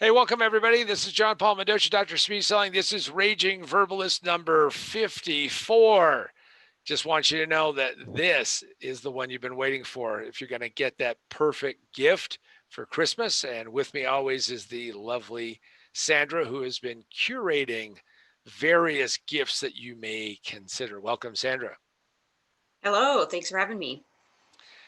Hey, welcome everybody. This is John Paul Mendoza, Dr. Speed Selling. This is Raging Verbalist number 54. Just want you to know that this is the one you've been waiting for if you're going to get that perfect gift for Christmas. And with me always is the lovely Sandra, who has been curating various gifts that you may consider. Welcome, Sandra. Hello, thanks for having me.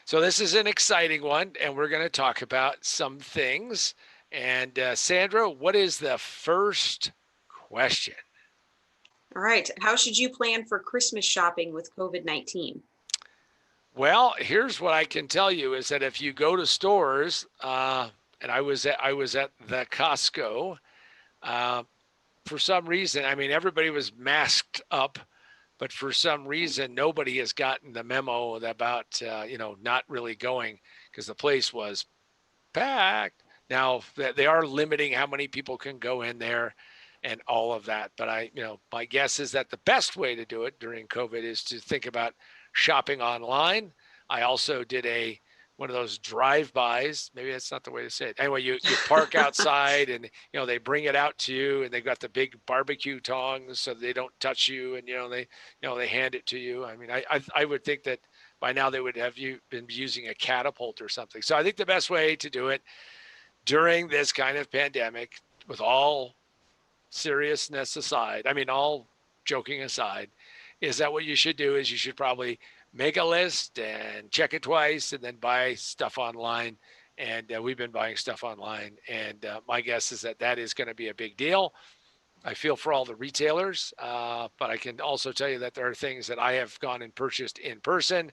So this is an exciting one, and we're going to talk about some things. And Sandra, what is the first question? All right, how should you plan for Christmas shopping with COVID-19? Well, here's what I can tell you is that if you go to stores, and I was at the Costco, uh, for some reason, I mean everybody was masked up, but for some reason nobody has gotten the memo about not really going because the place was packed. Now they are limiting how many people can go in there and all of that. But my guess is that the best way to do it during COVID is to think about shopping online. I also did one of those drive-bys. Maybe that's not the way to say it. Anyway, you park outside and they bring it out to you, and they've got the big barbecue tongs so they don't touch you, and they hand it to you. I mean, I would think that by now they would have you been using a catapult or something. So I think the best way to do it during this kind of pandemic, with all seriousness aside, I mean, all joking aside, is that what you should do is you should probably make a list and check it twice and then buy stuff online. And we've been buying stuff online. And my guess is that that is going to be a big deal. I feel for all the retailers, but I can also tell you that there are things that I have gone and purchased in person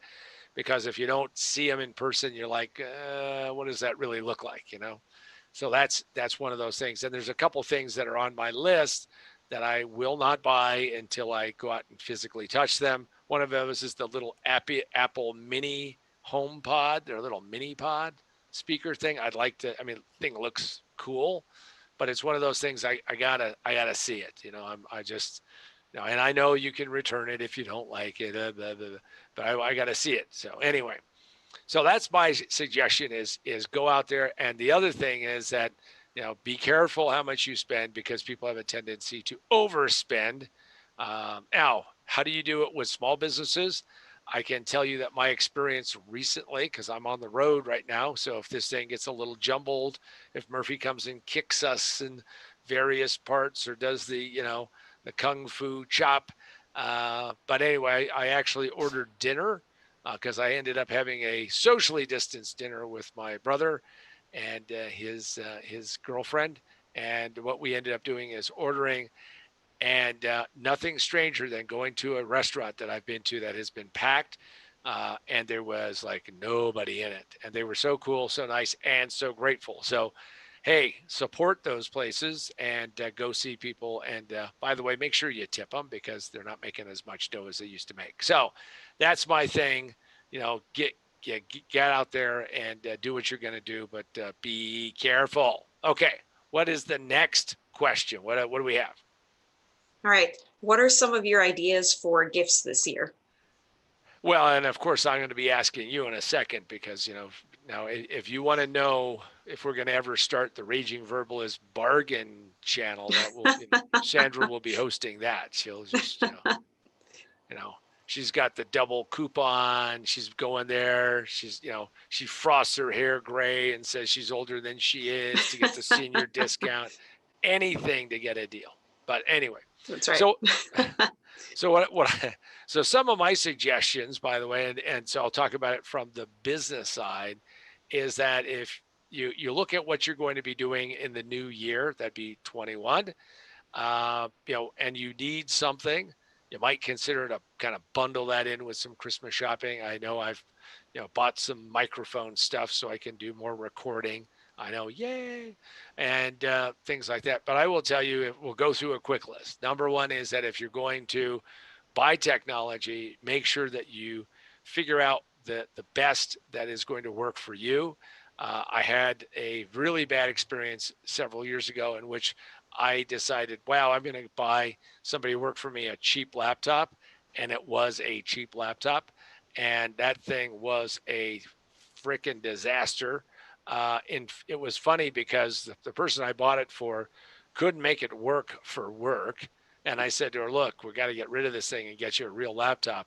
because if you don't see them in person, you're like, what does that really look like? So that's one of those things. And there's a couple things that are on my list that I will not buy until I go out and physically touch them. One of those is the little Apple Mini Home Pod, their little mini pod speaker thing. I mean, the thing looks cool, but it's one of those things I gotta see it. I just and I know you can return it if you don't like it, blah, blah, blah, but I got to see it. So anyway, so that's my suggestion is go out there. And the other thing is that be careful how much you spend because people have a tendency to overspend. Now, how do you do it with small businesses? I can tell you that my experience recently, because I'm on the road right now. So if this thing gets a little jumbled, if Murphy comes and kicks us in various parts or does the kung fu chop. But anyway, I actually ordered dinner because I ended up having a socially distanced dinner with my brother and his girlfriend. And what we ended up doing is ordering, and nothing stranger than going to a restaurant that I've been to that has been packed. And there was like nobody in it. And they were so cool, so nice, and so grateful. So, hey, support those places and go see people. And by the way, make sure you tip them because they're not making as much dough as they used to make. So that's my thing. Get out there and do what you're going to do, but be careful. Okay, what is the next question? What do we have? All right, what are some of your ideas for gifts this year? Well, and of course, I'm going to be asking you in a second because, now if you want to know if we're going to ever start the Raging Verbalist bargain channel, Sandra will be hosting that. She'll just, you know, she's got the double coupon. She's going there. She frosts her hair gray and says she's older than she is to get the senior discount. Anything to get a deal. But anyway, That's right. so so so some of my suggestions, by the way, and so I'll talk about it from the business side, is that if you look at what you're going to be doing in the new year, that'd be 21, and you need something, you might consider to kind of bundle that in with some Christmas shopping. I know I've, bought some microphone stuff so I can do more recording. I know, yay, and things like that. But I will tell you, we'll go through a quick list. Number one is that if you're going to buy technology, make sure that you figure out the best that is going to work for you. I had a really bad experience several years ago in which I decided, wow, I'm going to buy somebody who worked for me a cheap laptop, and it was a cheap laptop, and that thing was a freaking disaster. And it was funny because the person I bought it for couldn't make it work for work. And I said to her, look, we got to get rid of this thing and get you a real laptop.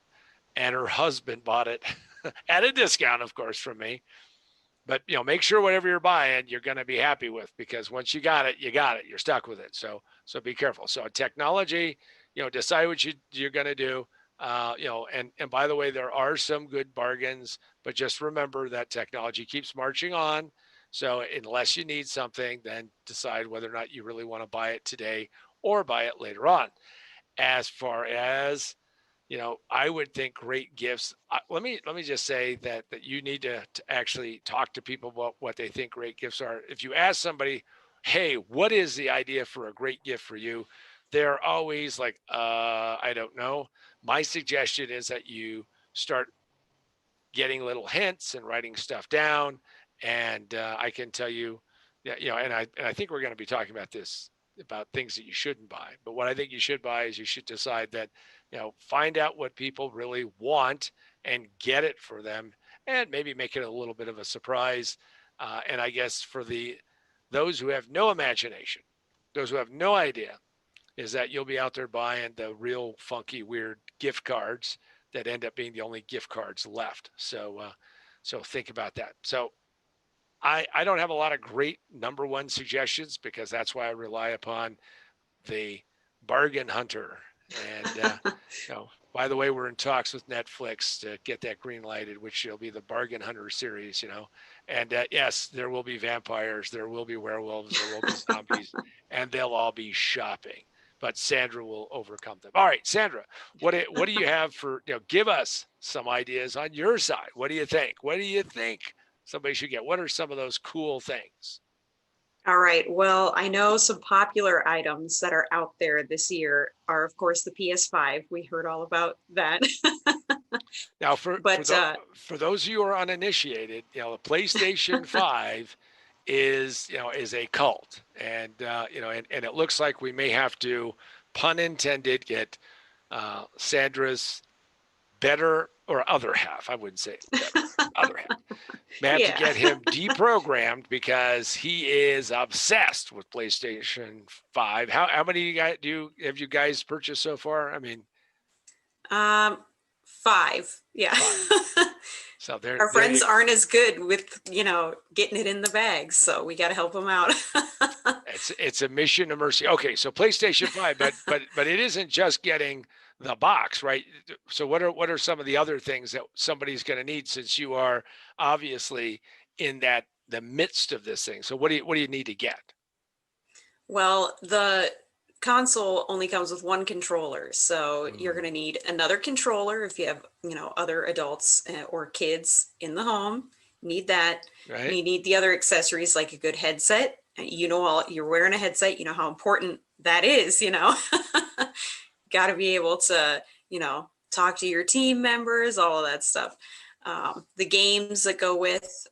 And her husband bought it at a discount, of course, from me. But make sure whatever you're buying, you're going to be happy with, because once you got it, you got it. You're stuck with it. So be careful. So technology, decide what you're going to do. And by the way, there are some good bargains, but just remember that technology keeps marching on. So unless you need something, then decide whether or not you really want to buy it today or buy it later on. As far as I would think great gifts. Let me just say that you need to actually talk to people about what they think great gifts are. If you ask somebody, hey, what is the idea for a great gift for you? They're always like, I don't know. My suggestion is that you start getting little hints and writing stuff down. And I can tell you, yeah, and I think we're going to be talking about this, about things that you shouldn't buy. But what I think you should buy is you should decide that, find out what people really want and get it for them, and maybe make it a little bit of a surprise. And I guess for those who have no imagination, those who have no idea, is that you'll be out there buying the real funky, weird gift cards that end up being the only gift cards left. So think about that. So I don't have a lot of great number one suggestions, because that's why I rely upon the bargain hunter. And by the way, we're in talks with Netflix to get that green lighted, which will be the bargain hunter series. And yes, there will be vampires, there will be werewolves, there will be zombies, and they'll all be shopping. But Sandra will overcome them. All right, Sandra, what do you have for, give us some ideas on your side? What do you think? What do you think somebody should get? What are some of those cool things? All right. Well, I know some popular items that are out there this year are, of course, the PS5. We heard all about that. Now, for for But the, for those of you who are uninitiated, the PlayStation 5 is a cult, and and it looks like we may have to, pun intended, get Sandra's better or other half. I wouldn't say better, other half. May have to yeah. get him deprogrammed, because he is obsessed with PlayStation 5. How many you guys have you guys purchased so far? I mean, um, 5. Yeah. 5. So Our there friends you aren't as good with, getting it in the bags, so we got to help them out. it's a mission of mercy. Okay, so PlayStation 5, but it isn't just getting the box, right? So what are some of the other things that somebody's going to need, since you are obviously in the midst of this thing? So what do you need to get? Well, the console only comes with one controller, so you're Mm, going to need another controller if you have, other adults or kids in the home. Need that. right? You need the other accessories like a good headset. You're wearing a headset, you know how important that is. Got to be able to, talk to your team members, all of that stuff. The games that go with,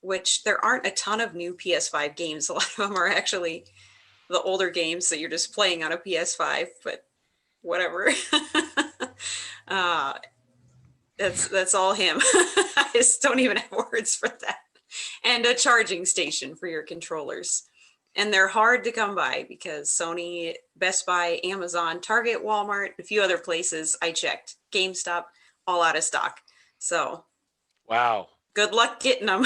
which there aren't a ton of new PS5 games. A lot of them are actually the older games that you're just playing on a PS5, but whatever. uh, that's all him. I just don't even have words for that. And a charging station for your controllers. And they're hard to come by because Sony, Best Buy, Amazon, Target, Walmart, a few other places I checked, GameStop, all out of stock. So Wow. good luck getting them.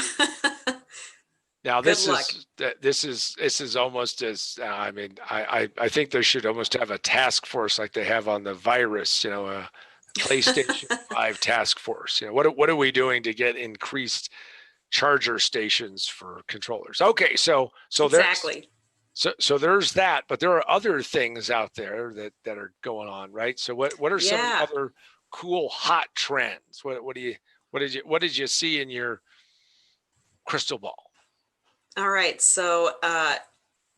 Now Good this luck. is this is almost as I mean I think they should almost have a task force like they have on the virus, a PlayStation 5 task force. What are we doing to get increased charger stations for controllers? Okay, Exactly. so there's that, but there are other things out there that are going on, right? So what are some of the Yeah. other cool hot trends? What did you see in your crystal ball? All right. So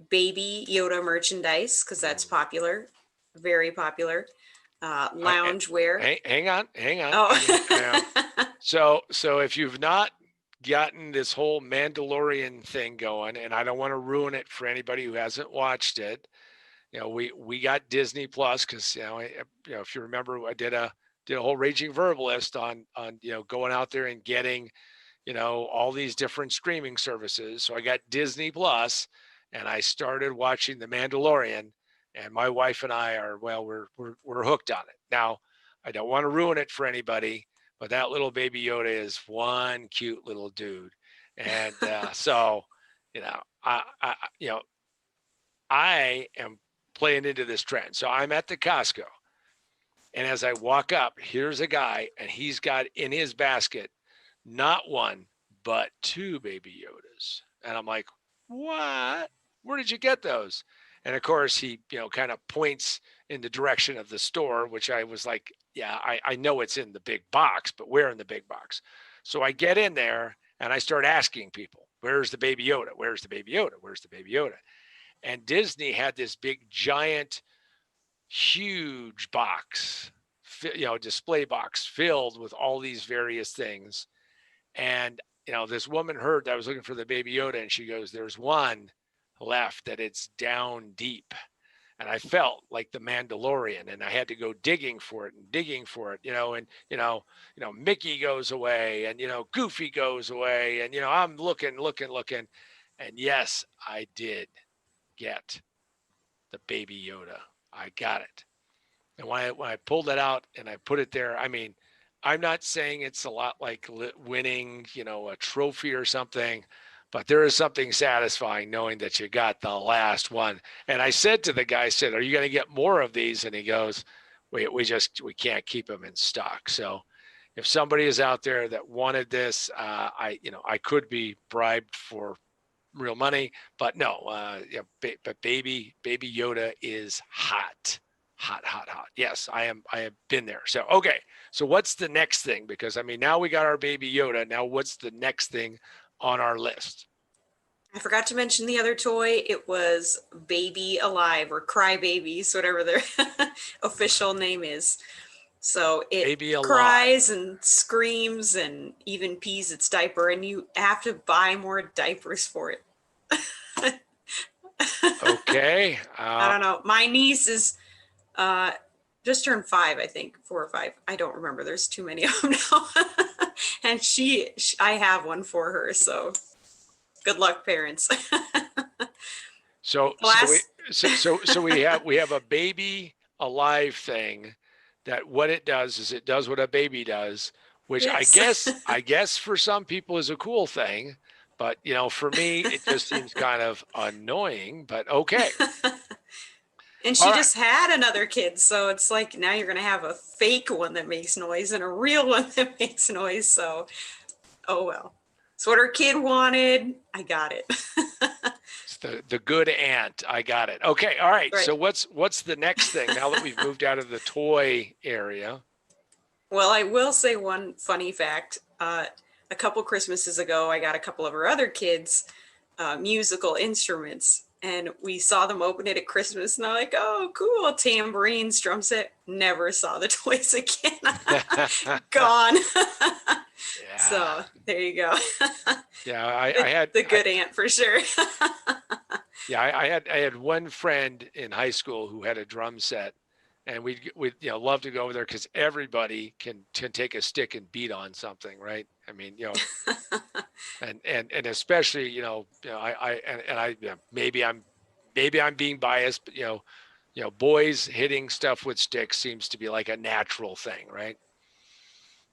baby Yoda merchandise, because that's Mm. popular, very popular. I, Lounge wear. hang on. I mean, Oh, so if you've not gotten this whole Mandalorian thing going, and I don't want to ruin it for anybody who hasn't watched it, we got Disney Plus, because if you remember, I did a whole Raging Verbalist on going out there and getting all these different streaming services. So I got Disney Plus, and I started watching The Mandalorian. And my wife and I are, well, we're hooked on it. Now, I don't want to ruin it for anybody, but that little baby Yoda is one cute little dude. And so, I am playing into this trend. So I'm at the Costco, and as I walk up, here's a guy, and he's got in his basket not one, but two baby Yodas. And I'm like, what? Where did you get those? And of course, he, kind of points in the direction of the store, which I was like, yeah, I know it's in the big box, but where in the big box? So I get in there and I start asking people, where's the baby Yoda? Where's the baby Yoda? Where's the baby Yoda? And Disney had this big, giant, huge box, display box filled with all these various things. And, this woman heard that I was looking for the baby Yoda, and she goes, there's one left that it's down deep. And I felt like the Mandalorian, and I had to go digging for it and digging for it, and, Mickey goes away, and, Goofy goes away, and, I'm looking. And yes, I did get the baby Yoda. I got it. And when I pulled it out and I put it there, I mean, I'm not saying it's a lot like winning, a trophy or something, but there is something satisfying knowing that you got the last one. And I said to the guy, I said, are you going to get more of these? And he goes, we can't keep them in stock. So if somebody is out there that wanted this, I could be bribed for real money, but no, but baby Yoda is hot. Hot, hot, hot. Yes, I have been there. So, okay. So what's the next thing? Because I mean, now we got our baby Yoda. Now what's the next thing on our list? I forgot to mention the other toy. It was Baby Alive or Cry Babies, whatever their official name is. So it Baby Alive. cries and screams and even pees its diaper, and you have to buy more diapers for it. Okay. I don't know. My niece is just turned 5, I think, 4 or 5. I don't remember. There's too many of them now. And I have one for her. So good luck, parents. So Last, we have a Baby Alive thing that what it does is it does what a baby does, which yes. I guess for some people is a cool thing, but for me it just seems kind of annoying, but okay. And All she right. just had another kid, so it's like now you're gonna have a fake one that makes noise and a real one that makes noise. So, oh well. It's what her kid wanted. I got it. It's the good aunt. I got it. Okay. All right. Right. So what's the next thing now that we've moved out of the toy area? Well, I will say one funny fact. A couple Christmases ago, I got a couple of our other kids musical instruments, and we saw them open it at Christmas, and I'm like, oh, cool, tambourines, drum set. Never saw the toys again. Gone. Yeah. So there you go. Yeah. I had The good aunt for sure. yeah, I had one friend in high school who had a drum set, and we'd love to go over there because everybody can take a stick and beat on something, right? I mean, and especially maybe I'm being biased, but boys hitting stuff with sticks seems to be like a natural thing, right?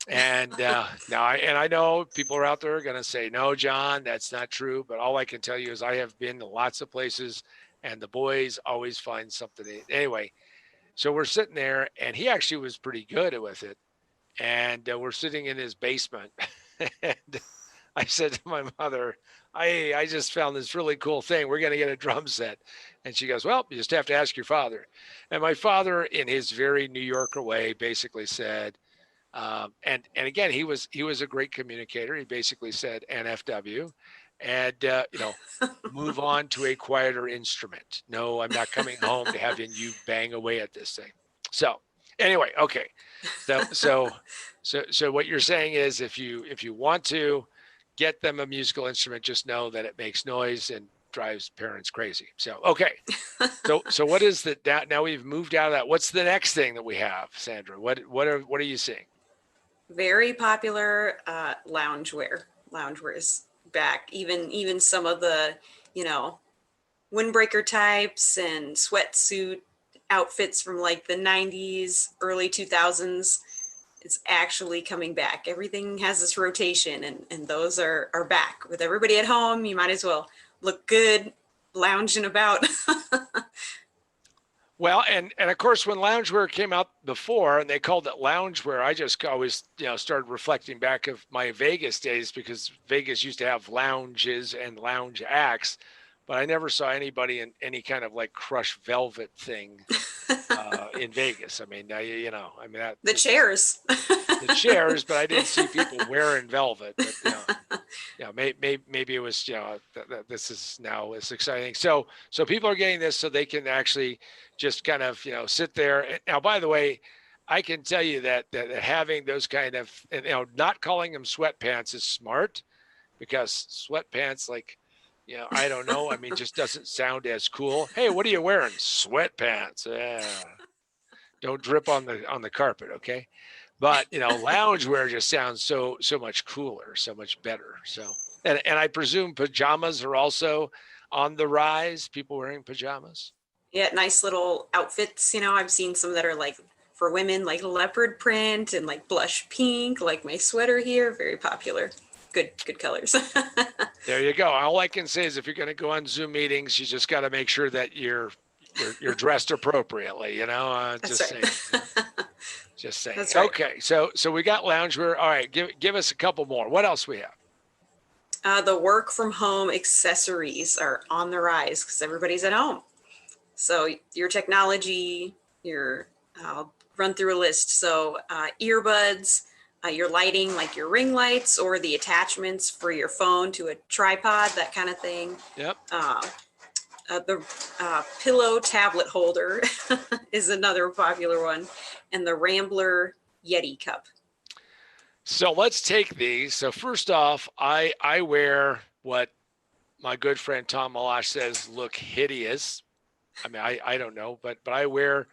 And now I know people are out there going to say, no, John, that's not true. But all I can tell you is I have been to lots of places, and the boys always find something. Anyway, so we're sitting there, and he actually was pretty good with it. And we're sitting in his basement. And I said to my mother, I just found this really cool thing. We're going to get a drum set. And she goes, well, you just have to ask your father. And my father, in his very New Yorker way, basically said, and again, he was a great communicator. He basically said NFW, and move on to a quieter instrument. No, I'm not coming home to having you bang away at this thing. So anyway, okay. So what you're saying is if you want to get them a musical instrument, just know that it makes noise and drives parents crazy. So okay. So what is the now we've moved out of that. What's the next thing that we have, Sandra? What are you seeing? Very popular loungewear. loungewear is back. Even some of the, you know, windbreaker types and sweatsuit outfits from like the 90s, early 2000s. It's actually coming back. Everything has this rotation, and those are back. With everybody at home, you might as well look good lounging about. Well, and of course, when loungewear came out before, and they called it loungewear, I just always started reflecting back of my Vegas days, because Vegas used to have lounges and lounge acts, but I never saw anybody in any kind of like crushed velvet thing in Vegas. I mean, I mean The chairs. the chairs, but I didn't see people wearing velvet. But maybe it was this is now it's exciting. So people are getting this so they can actually just kind of sit there. Now, by the way, I can tell you that having those kind of not calling them sweatpants is smart, because sweatpants, like, I don't know. I mean, just doesn't sound as cool. Hey, what are you wearing? Sweatpants. Yeah. Don't drip on the carpet, okay? But loungewear just sounds so much cooler, so much better. So, and I presume pajamas are also on the rise. People wearing pajamas. Yeah, nice little outfits. I've seen some that are like for women, like leopard print and like blush pink, like my sweater here. Very popular. Good colors. There you go. All I can say is, if you're going to go on Zoom meetings, you just got to make sure that you're dressed appropriately. That's Just right. saying. Just saying. That's right. Okay, so we got loungewear. All right, give us a couple more. What else we have? The work from home accessories are on the rise because everybody's at home. So your technology, I'll run through a list. So earbuds, your lighting, like your ring lights, or the attachments for your phone to a tripod, that kind of thing. Yep. The pillow tablet holder is another popular one, and the Rambler Yeti cup. So let's take these. So first off, I wear what my good friend Tom Malash says look hideous. I mean, I don't know, but I wear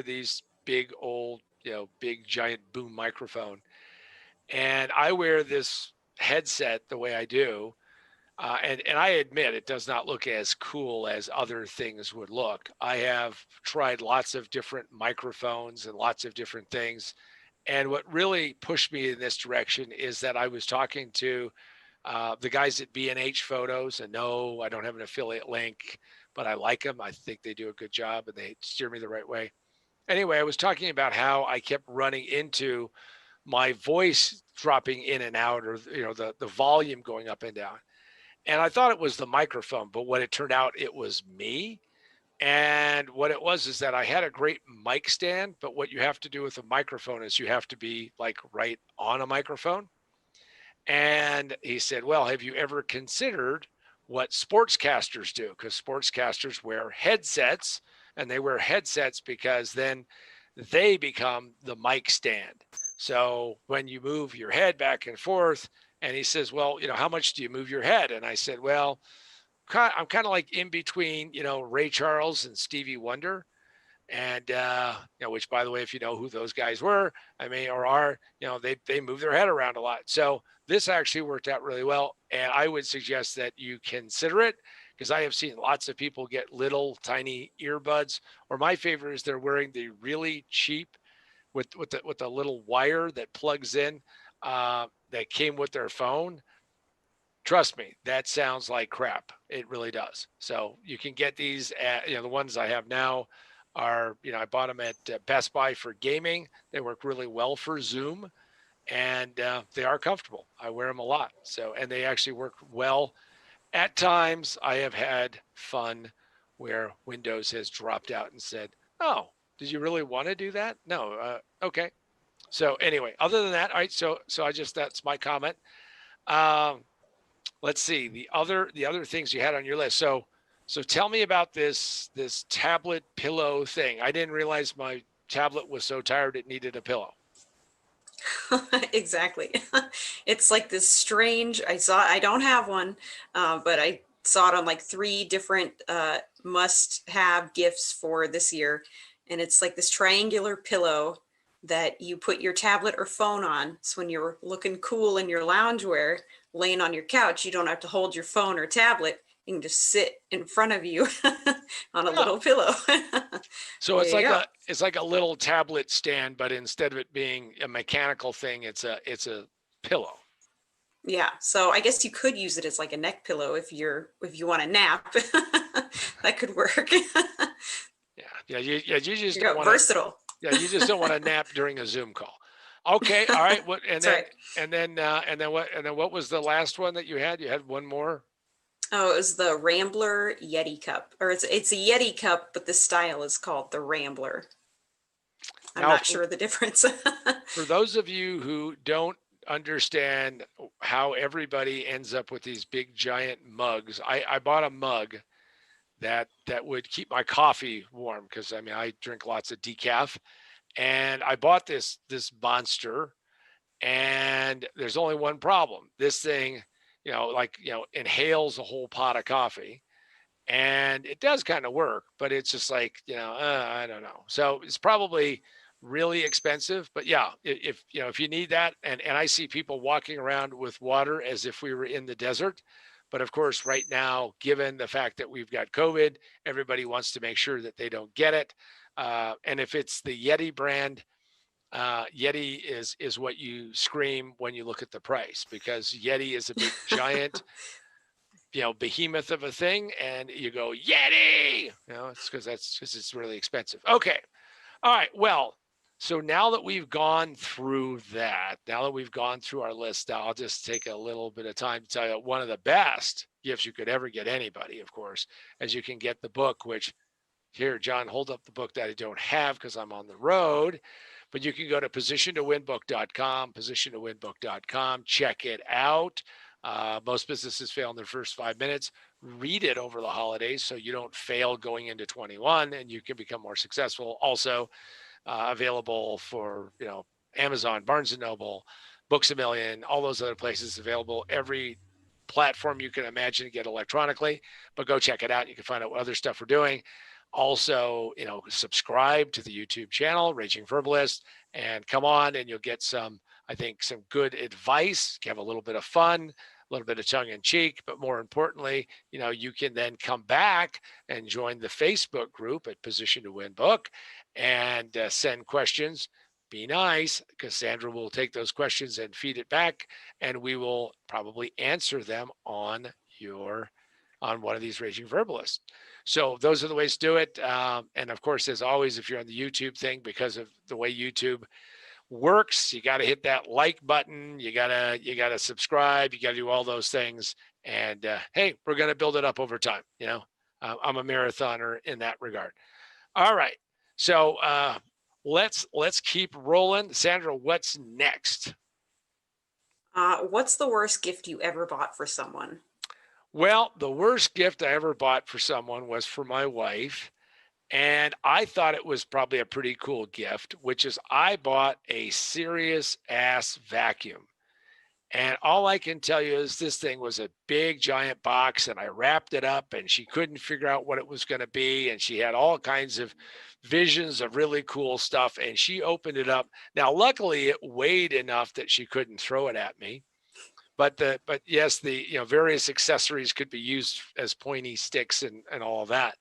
these big old, big giant boom microphone, and I wear this headset the way I do. And I admit it does not look as cool as other things would look. I have tried lots of different microphones and lots of different things. And what really pushed me in this direction is that I was talking to the guys at B&H Photos, and no, I don't have an affiliate link, but I like them. I think they do a good job and they steer me the right way. Anyway, I was talking about how I kept running into my voice dropping in and out, or the volume going up and down. And I thought it was the microphone, but what it turned out, it was me. And what it was is that I had a great mic stand, but what you have to do with a microphone is you have to be like right on a microphone. And he said, well, have you ever considered what sportscasters do? Because sportscasters wear headsets, and they wear headsets because then they become the mic stand. So when you move your head back and forth, and he says, well, how much do you move your head? And I said, well, I'm kind of like in between, Ray Charles and Stevie Wonder. And, which, by the way, if you know who those guys were, I mean, or are, they move their head around a lot. So this actually worked out really well. And I would suggest that you consider it, because I have seen lots of people get little tiny earbuds, or my favorite is they're wearing the really cheap with the little wire that plugs in, that came with their phone. Trust me, that sounds like crap. It really does. So you can get these at, the ones I have now are, I bought them at Best Buy for gaming. They work really well for Zoom, and they are comfortable. I wear them a lot. So, and they actually work well. At times I have had fun where Windows has dropped out and said, oh, did you really want to do that? No. Okay. So anyway, other than that, all right. So that's my comment. Let's see the other things you had on your list. So tell me about this tablet pillow thing. I didn't realize my tablet was so tired it needed a pillow. Exactly. It's like this strange, I don't have one, but I saw it on like 3 different must have gifts for this year. And it's like this triangular pillow that you put your tablet or phone on. So when you're looking cool in your loungewear, laying on your couch, you don't have to hold your phone or tablet. You can just sit in front of you on a Oh, little pillow. so There you go. it's like a little tablet stand, but instead of it being a mechanical thing, it's a pillow. Yeah. So I guess you could use it as like a neck pillow if you want to nap. That could work. Yeah, you just You don't go. want to. Versatile. Yeah, you just don't want to nap during a Zoom call. Okay, all right. What That's right. and then what was the last one that you had? You had one more. Oh, it was the Rambler Yeti cup, or it's a Yeti cup, but the style is called the Rambler. I'm Now, not sure the difference. for those of you who don't understand how everybody ends up with these big giant mugs, I bought a mug that would keep my coffee warm because I mean I drink lots of decaf, and I bought this monster, and there's only one problem. This thing, inhales a whole pot of coffee, and it does kind of work, but it's just like I don't know. So it's probably really expensive, but yeah, if you need that, and I see people walking around with water as if we were in the desert. But of course, right now, given the fact that we've got COVID, everybody wants to make sure that they don't get it. And if it's the Yeti brand, Yeti is what you scream when you look at the price, because Yeti is a big giant, behemoth of a thing, and you go Yeti. It's because it's really expensive. Okay, all right. Well, so now that we've gone through that, now that we've gone through our list, I'll just take a little bit of time to tell you one of the best gifts you could ever get anybody, of course, as you can get the book, which here, John, hold up the book that I don't have because I'm on the road. But you can go to position2winbook.com, position2winbook.com, check it out. Most businesses fail in their first 5 minutes. Read it over the holidays so you don't fail going into 21 and you can become more successful. Also, available for Amazon, Barnes and Noble, Books a Million, all those other places available. Every platform you can imagine to get electronically, but go check it out. You can find out what other stuff we're doing. Also, subscribe to the YouTube channel, Raging Verbalist, and come on and you'll get I think, some good advice, have a little bit of fun, a little bit of tongue in cheek, but more importantly, you can then come back and join the Facebook group at Position to Win Book and send questions. Be nice. Cassandra will take those questions and feed it back, and we will probably answer them on one of these Raging Verbalists. So those are the ways to do it. And of course, as always, if you're on the YouTube thing, because of the way YouTube works, you got to hit that like button. You gotta subscribe. You got to do all those things. And hey, we're gonna build it up over time. I'm a marathoner in that regard. All right. So let's keep rolling. Sandra, what's next? What's the worst gift you ever bought for someone? Well, the worst gift I ever bought for someone was for my wife. And I thought it was probably a pretty cool gift, which is I bought a serious ass vacuum. And all I can tell you is this thing was a big giant box, and I wrapped it up, and she couldn't figure out what it was going to be. And she had all kinds of visions of really cool stuff. And she opened it up. Now, luckily, it weighed enough that she couldn't throw it at me. But yes, the various accessories could be used as pointy sticks and all of that.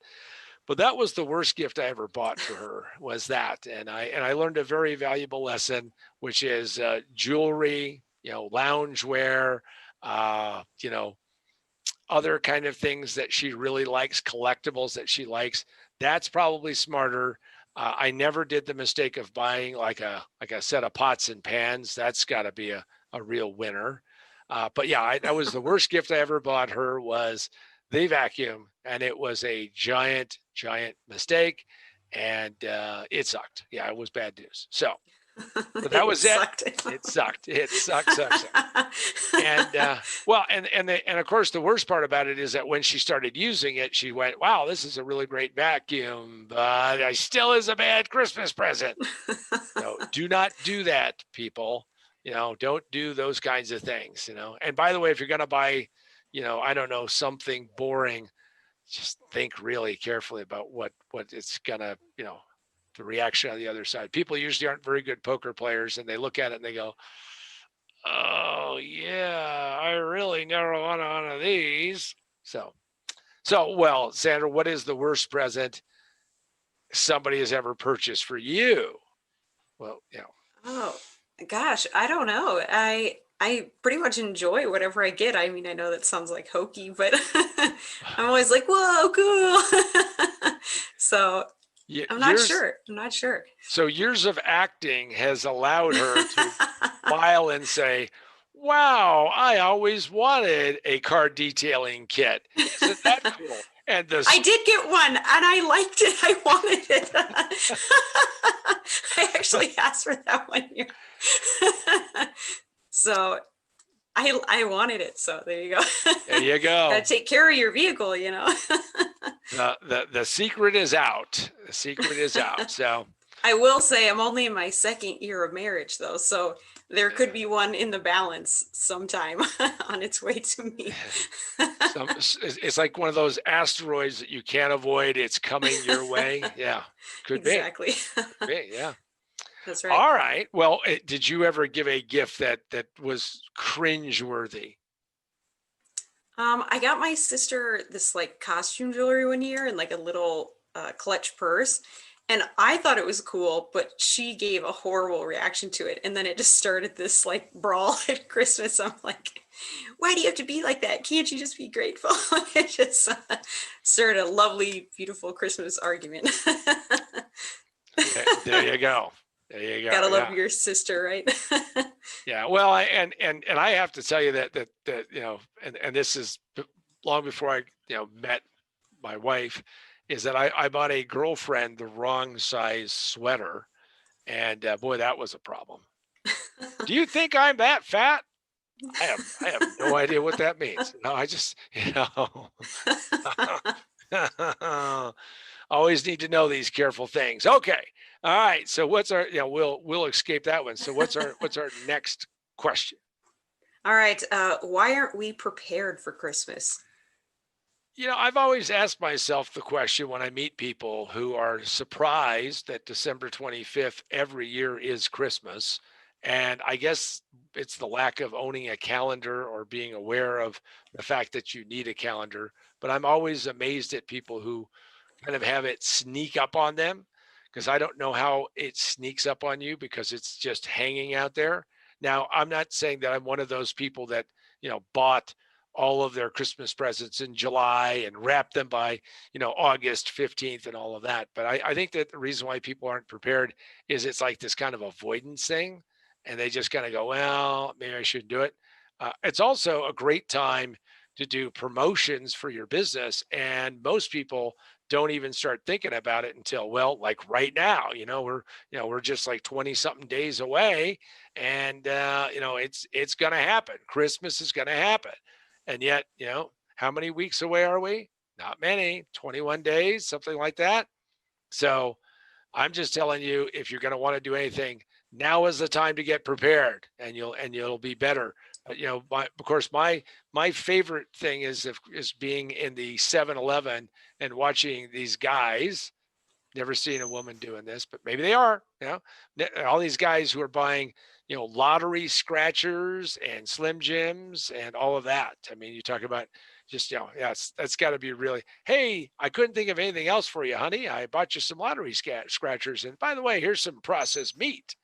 But that was the worst gift I ever bought for her, was that. And I learned a very valuable lesson, which is jewelry, loungewear, other kind of things that she really likes, collectibles that she likes. That's probably smarter. I never did the mistake of buying like a set of pots and pans. That's got to be a real winner. But yeah, that was the worst gift I ever bought her, was the vacuum, and it was a giant mistake, and it sucked. Yeah, it was bad news. So that It was it. sucked. It sucked. It sucked. And well, and of course, the worst part about it is that when she started using it, she went, "Wow, this is a really great vacuum, but I still is a bad Christmas present." So do not do that, people. Don't do those kinds of things. And by the way, if you're going to buy, I don't know, something boring, just think really carefully about what it's gonna, the reaction on the other side. People usually aren't very good poker players, and they look at it and they go, "Oh yeah, I really never want one of these." So well, Sandra, what is the worst present somebody has ever purchased for you? Well, Oh gosh, I don't know. I pretty much enjoy whatever I get. I mean, I know that sounds like hokey, but I'm always like, whoa, cool. So I'm not years sure. I'm not sure. so years of acting has allowed her to smile and say, "Wow, I always wanted a car detailing kit. Isn't that cool?" And I this, did get one and I liked it. I wanted it. I actually asked for that one year. So I wanted it. So there you go. there you Gotta go. take care of your vehicle, you know. The secret is out. The secret is out. So I will say I'm only in my second year of marriage though, so there could be one in the balance sometime on its way to me. it's like one of those asteroids that you can't avoid. It's coming your way. Yeah, could be. Exactly. Could be. Yeah. That's right. All right. Well, did you ever give a gift that was cringeworthy? I got my sister this like costume jewelry one year and like a little clutch purse. And I thought it was cool, but she gave a horrible reaction to it. And then it just started this like brawl at Christmas. I'm like, why do you have to be like that? Can't you just be grateful? It just started a lovely, beautiful Christmas argument. There you go. There you go. Gotta love Yeah. your sister, right? Yeah. Well, and I have to tell you that and this is long before I met my wife, is that I bought a girlfriend the wrong size sweater, and boy, that was a problem. Do you think I'm that fat? I have no idea what that means. No, I just always need to know these careful things. Okay. All right. So what's our we'll escape that one. So what's our next question? All right. Why aren't we prepared for Christmas? I've always asked myself the question when I meet people who are surprised that December 25th every year is Christmas. And I guess it's the lack of owning a calendar or being aware of the fact that you need a calendar. But I'm always amazed at people who kind of have it sneak up on them, because I don't know how it sneaks up on you because it's just hanging out there. Now, I'm not saying that I'm one of those people that, bought all of their Christmas presents in July and wrapped them by, August 15th and all of that. But I think that the reason why people aren't prepared is it's like this kind of avoidance thing. And they just kind of go, well, maybe I shouldn't do it. It's also a great time to do promotions for your business. And most people don't even start thinking about it until, well, like right now, we're just like 20 something days away, and it's going to happen. Christmas is going to happen. And yet, how many weeks away are we? Not many, 21 days, something like that. So I'm just telling you, if you're going to want to do anything, now is the time to get prepared, and you'll be better. But of course, my favorite thing is being in the 7-Eleven and watching these guys. Never seen a woman doing this, but maybe they are. All these guys who are buying lottery scratchers and Slim Jims and all of that. I mean, you talk about just that's got to be really. Hey, I couldn't think of anything else for you, honey. I bought you some lottery scratchers, and by the way, here's some processed meat.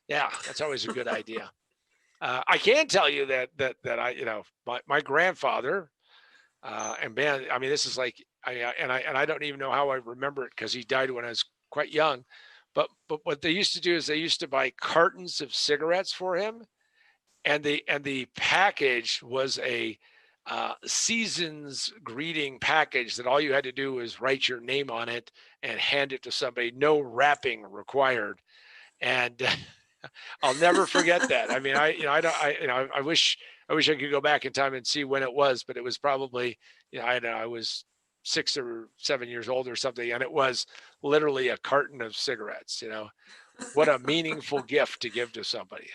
Yeah, that's always a good idea. I can tell you that I, my grandfather, and man, I mean, this is like, I don't even know how I remember it because he died when I was quite young. But what they used to do is they used to buy cartons of cigarettes for him, and the package was a season's greeting package that all you had to do was write your name on it and hand it to somebody, no wrapping required. And I'll never forget that. I mean, I wish I could go back in time and see when it was, but it was probably, I was 6 or 7 years old or something, and it was literally a carton of cigarettes. What a meaningful gift to give to somebody.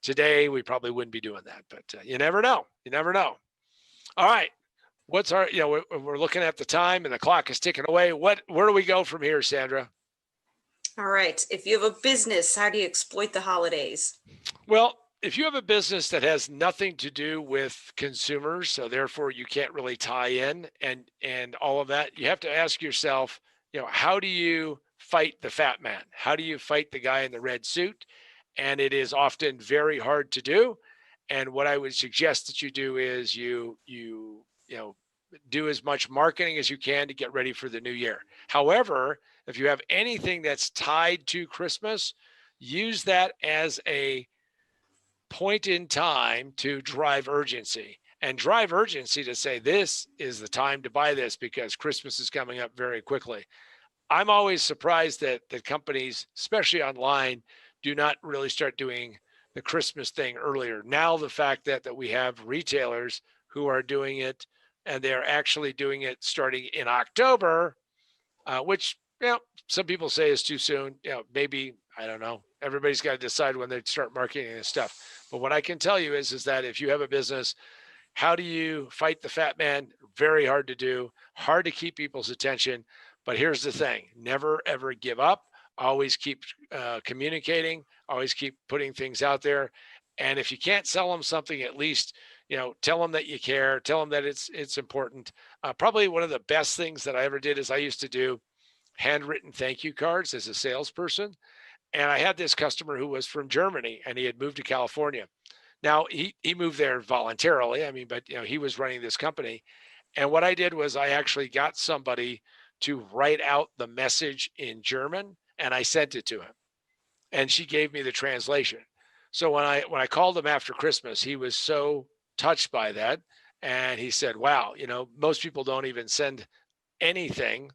Today, we probably wouldn't be doing that, but you never know. You never know. All right. What's we're looking at the time and the clock is ticking away. Where do we go from here, Sandra? All right. If you have a business, how do you exploit the holidays? Well, if you have a business that has nothing to do with consumers, so therefore you can't really tie in and all of that, you have to ask yourself, how do you fight the fat man? How do you fight the guy in the red suit? And it is often very hard to do. And what I would suggest that you do is you do as much marketing as you can to get ready for the new year. However, if you have anything that's tied to Christmas, use that as a point in time to drive urgency and drive urgency to say this is the time to buy this because Christmas is coming up very quickly. I'm always surprised that companies, especially online, do not really start doing the Christmas thing earlier. Now the fact that we have retailers who are doing it and they're actually doing it starting in October, which some people say is too soon. Maybe I don't know. Everybody's got to decide when they start marketing this stuff. But what I can tell you is that if you have a business, how do you fight the fat man? Very hard to do, hard to keep people's attention. But here's the thing: never ever give up. Always keep communicating. Always keep putting things out there. And if you can't sell them something, at least tell them that you care. Tell them that it's important. Probably one of the best things that I ever did is I used to do handwritten thank you cards as a salesperson. And I had this customer who was from Germany and he had moved to California. Now he moved there voluntarily. I mean, but he was running this company. And what I did was I actually got somebody to write out the message in German and I sent it to him. And she gave me the translation. So when I called him after Christmas, he was so touched by that. And he said, wow, most people don't even send anything,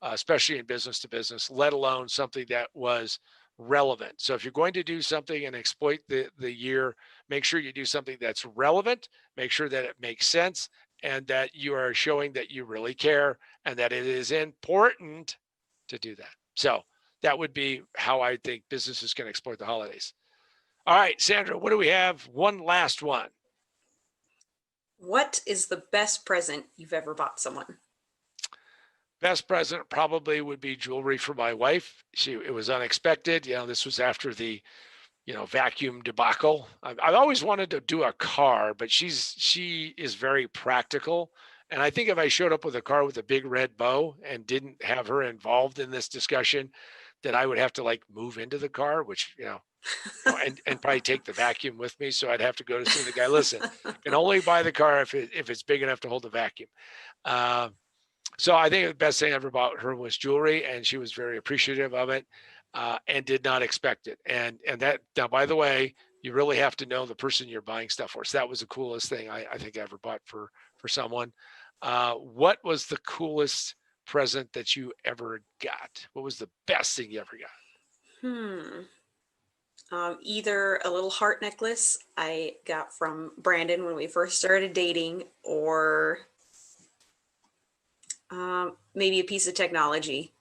especially in business to business, let alone something that was relevant. So if you're going to do something and exploit the year, make sure you do something that's relevant, make sure that it makes sense, and that you are showing that you really care and that it is important to do that. So that would be how I think businesses can exploit the holidays. All right, Sandra, what do we have? One last one. What is the best present you've ever bought someone? Best present probably would be jewelry for my wife. It was unexpected. This was after the vacuum debacle. I've always wanted to do a car, but she is very practical. And I think if I showed up with a car with a big red bow and didn't have her involved in this discussion, that I would have to like move into the car, which and probably take the vacuum with me. So I'd have to go to see the guy. Listen, can only buy the car if it's big enough to hold the vacuum. Uh, so I think the best thing ever about her was jewelry, and she was very appreciative of it, and did not expect it. And that now, by the way, you really have to know the person you're buying stuff for. So that was the coolest thing I think I ever bought for someone. What was the coolest present that you ever got? What was the best thing you ever got? Hmm. Either a little heart necklace I got from Brandon when we first started dating, or maybe a piece of technology.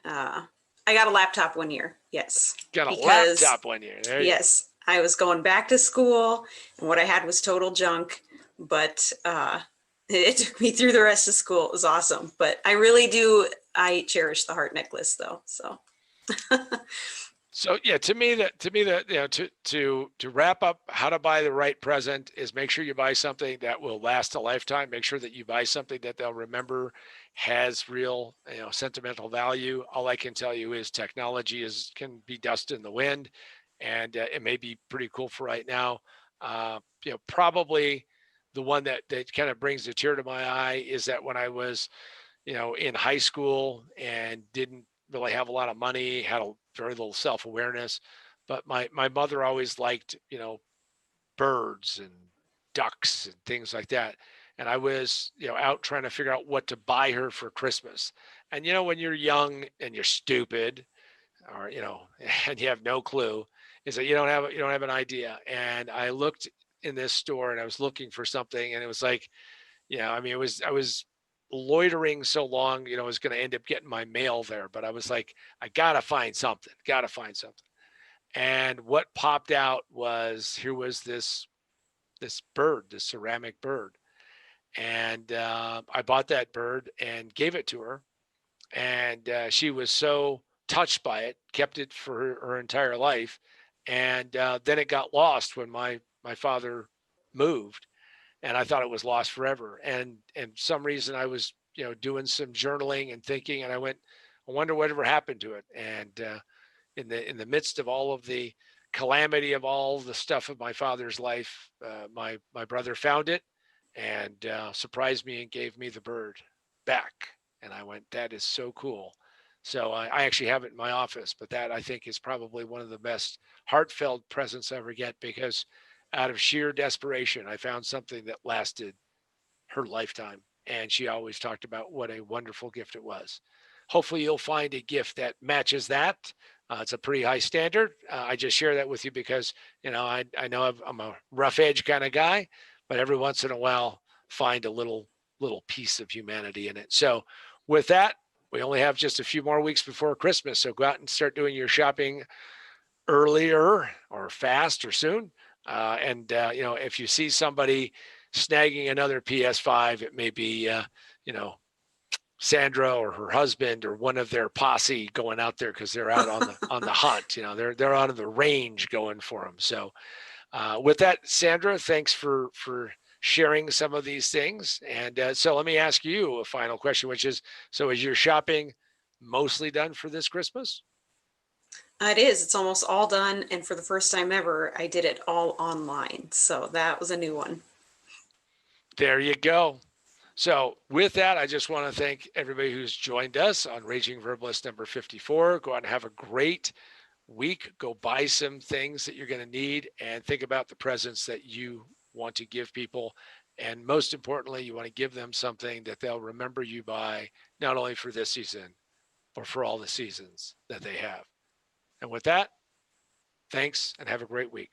I got a laptop one year, yes, Got a because laptop one year. There you go. yes, I was going back to school and what I had was total junk, but it took me through the rest of school. It was awesome. But I cherish the heart necklace though. So So yeah, to me that to wrap up how to buy the right present is make sure you buy something that will last a lifetime. Make sure that you buy something that they'll remember has real sentimental value. All I can tell you is technology can be dust in the wind, and it may be pretty cool for right now. Probably the one that kind of brings a tear to my eye is that when I was in high school and didn't really have a lot of money, had a very little self-awareness. But my mother always liked, birds and ducks and things like that. And I was, out trying to figure out what to buy her for Christmas. And when you're young and you're stupid, or and you have no clue, is that you don't have an idea. And I looked in this store and I was looking for something, and it was like, I mean, I was loitering so long, I was going to end up getting my mail there, but I was like, I gotta find something, gotta find something. And what popped out was here was this bird, this ceramic bird, and I bought that bird and gave it to her, and she was so touched by it, kept it for her entire life, and then it got lost when my father moved, and I thought it was lost forever. And some reason I was doing some journaling and thinking, and I went, I wonder whatever happened to it. And in the midst of all of the calamity of all the stuff of my father's life, my brother found it and surprised me and gave me the bird back. And I went, that is so cool. So I actually have it in my office, but that I think is probably one of the best heartfelt presents I ever get, because out of sheer desperation, I found something that lasted her lifetime. And she always talked about what a wonderful gift it was. Hopefully, you'll find a gift that matches that. It's a pretty high standard. I just share that with you because, I know I'm a rough edge kind of guy, but every once in a while, find a little piece of humanity in it. So, with that, we only have just a few more weeks before Christmas. So go out and start doing your shopping earlier or fast or soon. If you see somebody snagging another PS5, it may be, Sandra or her husband or one of their posse going out there because they're out on the hunt. They're out of the range going for them. So with that, Sandra, thanks for sharing some of these things. And so let me ask you a final question, which is: so is your shopping mostly done for this Christmas? It is. It's almost all done. And for the first time ever, I did it all online. So that was a new one. There you go. So with that, I just want to thank everybody who's joined us on Raging Verbalist number 54. Go out and have a great week. Go buy some things that you're going to need and think about the presents that you want to give people. And most importantly, you want to give them something that they'll remember you by, not only for this season, but for all the seasons that they have. And with that, thanks and have a great week.